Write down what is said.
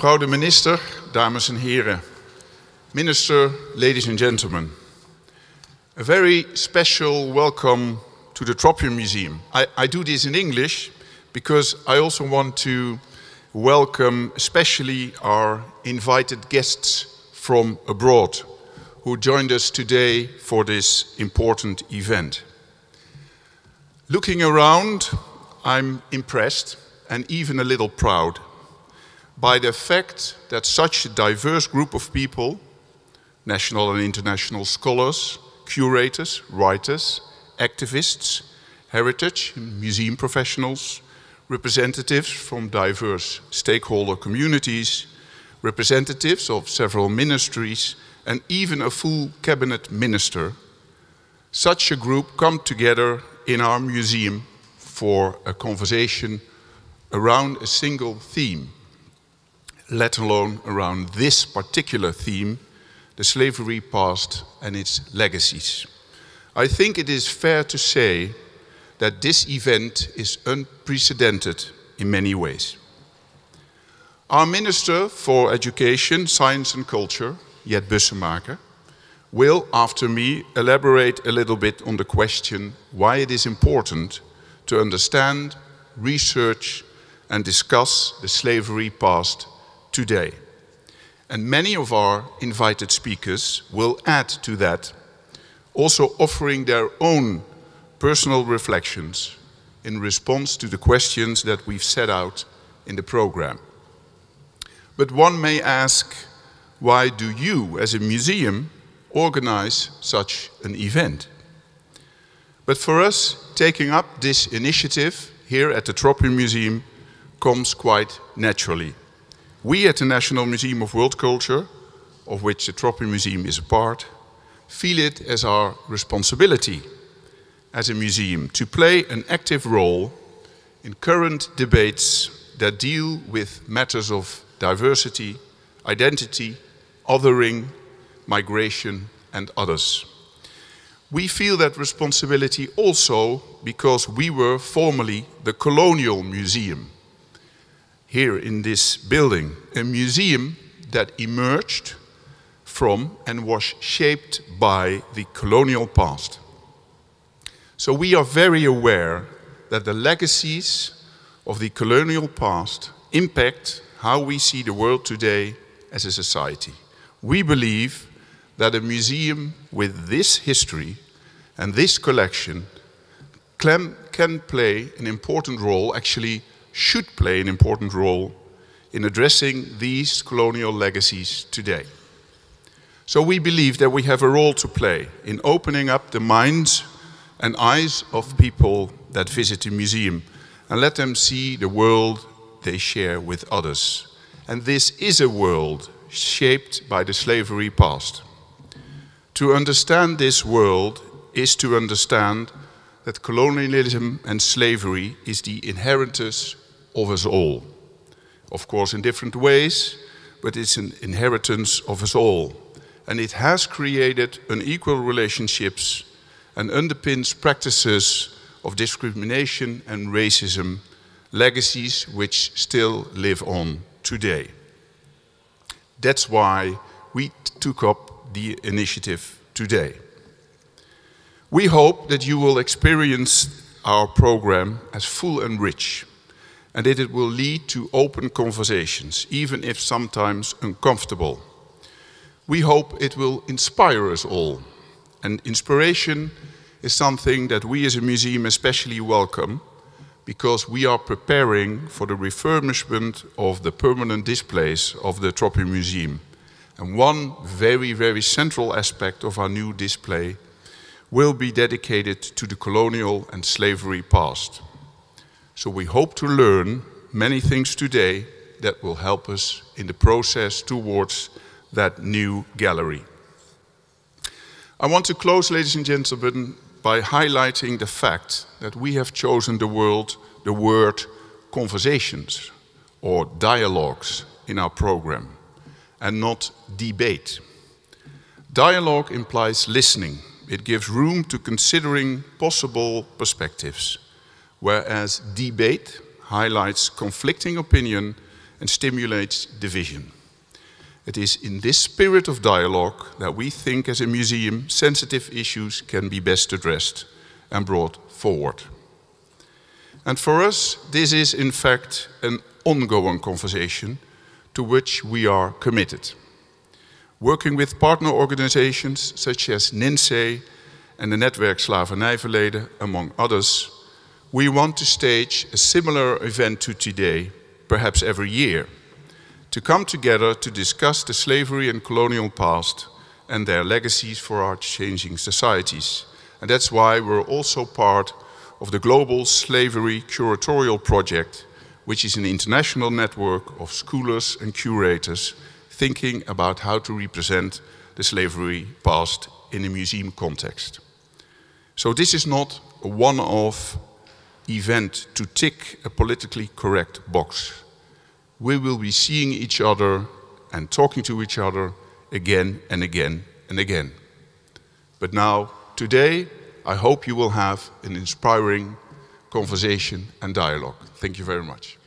Mevrouw de minister, dames en heren. Minister, ladies and gentlemen. A very special welcome to the Tropenmuseum. I do this in English because I also want to welcome especially our invited guests from abroad who joined us today for this important event. Looking around, I'm impressed and even a little proud by the fact that such a diverse group of people, national and international scholars, curators, writers, activists, heritage and museum professionals, representatives from diverse stakeholder communities, representatives of several ministries, and even a full cabinet minister, such a group come together in our museum for a conversation around a single theme, let alone around this particular theme, the slavery past and its legacies. I think it is fair to say that this event is unprecedented in many ways. Our Minister for Education, Science and Culture, Jet Bussemaker, will, after me, elaborate a little bit on the question why it is important to understand, research and discuss the slavery past today. And many of our invited speakers will add to that, also offering their own personal reflections in response to the questions that we've set out in the program. But one may ask, why do you, as a museum, organize such an event? But for us, taking up this initiative here at the Tropenmuseum comes quite naturally. We at the National Museum of World Culture, of which the Tropenmuseum is a part, feel it as our responsibility as a museum to play an active role in current debates that deal with matters of diversity, identity, othering, migration and others. We feel that responsibility also because we were formerly the Colonial Museum here in this building, a museum that emerged from and was shaped by the colonial past. So we are very aware that the legacies of the colonial past impact how we see the world today as a society. We believe that a museum with this history and this collection can play an important role, actually should play an important role in addressing these colonial legacies today. So we believe that we have a role to play in opening up the minds and eyes of people that visit the museum and let them see the world they share with others. And this is a world shaped by the slavery past. To understand this world is to understand that colonialism and slavery is the inheritance of us all. Of course, in different ways, but it's an inheritance of us all. And it has created unequal relationships and underpins practices of discrimination and racism, legacies which still live on today. That's why we took up the initiative today. We hope that you will experience our program as full and rich, and that it will lead to open conversations, even if sometimes uncomfortable. We hope it will inspire us all, and inspiration is something that we as a museum especially welcome, because we are preparing for the refurbishment of the permanent displays of the Tropenmuseum. And one very, very central aspect of our new display will be dedicated to the colonial and slavery past. So we hope to learn many things today that will help us in the process towards that new gallery. I want to close, ladies and gentlemen, by highlighting the fact that we have chosen the word conversations or dialogues in our program and not debate. Dialogue implies listening. It gives room to considering possible perspectives, whereas debate highlights conflicting opinion and stimulates division. It is in this spirit of dialogue that we think as a museum sensitive issues can be best addressed and brought forward. And for us, this is in fact an ongoing conversation to which we are committed. Working with partner organizations such as NINSE and the network Slavernijverleden, among others, we want to stage a similar event to today, perhaps every year, to come together to discuss the slavery and colonial past and their legacies for our changing societies. And that's why we're also part of the Global Slavery Curatorial Project, which is an international network of scholars and curators thinking about how to represent the slavery past in a museum context. So this is not a one-off event to tick a politically correct box. We will be seeing each other and talking to each other again and again and again. But now, today, I hope you will have an inspiring conversation and dialogue. Thank you very much.